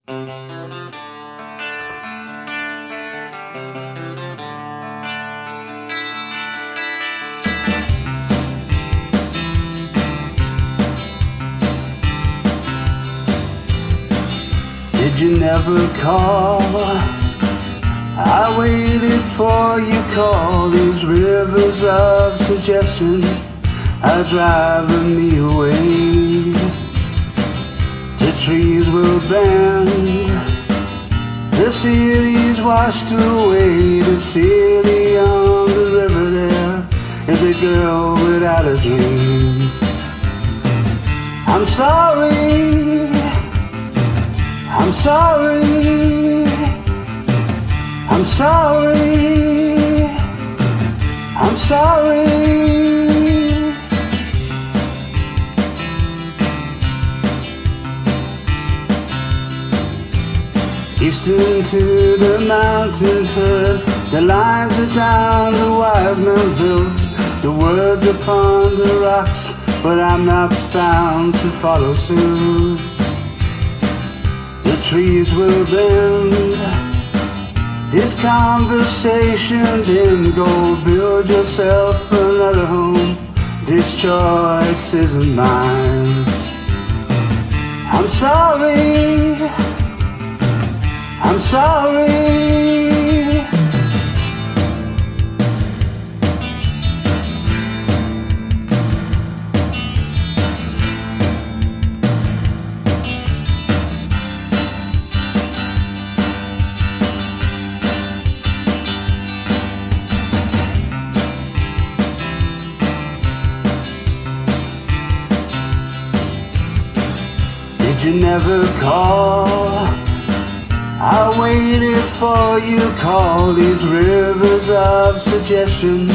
Did you never call? I waited for your call. These rivers of suggestion are driving me away. The trees will bend, the city's washed away. The city on the river there is a girl without a dream. I'm sorry, I'm sorry, I'm sorry, I'm sorry. Houston to the mountain turn, the lines are down, the wise men built the words upon the rocks, but I'm not bound to follow suit. The trees will bend, this conversation then go build yourself another home. This choice isn't mine. I'm sorry, I'm sorry. Did you never call? I waited for your call. These rivers of suggestion,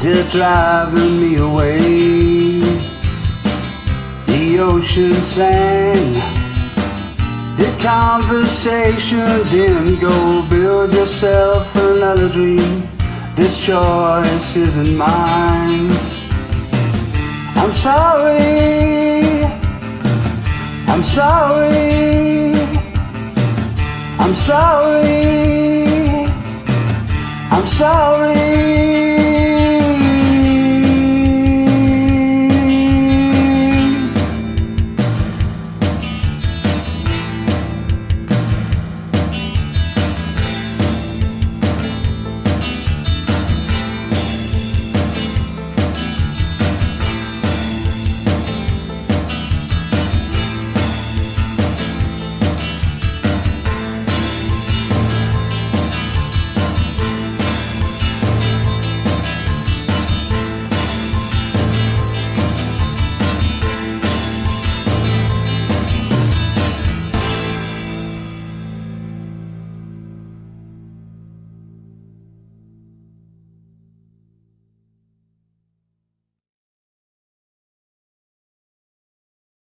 they're driving me away. The ocean sang, the conversation didn't go build yourself another dream. This choice isn't mine. I'm sorry, I'm sorry, I'm sorry, I'm sorry.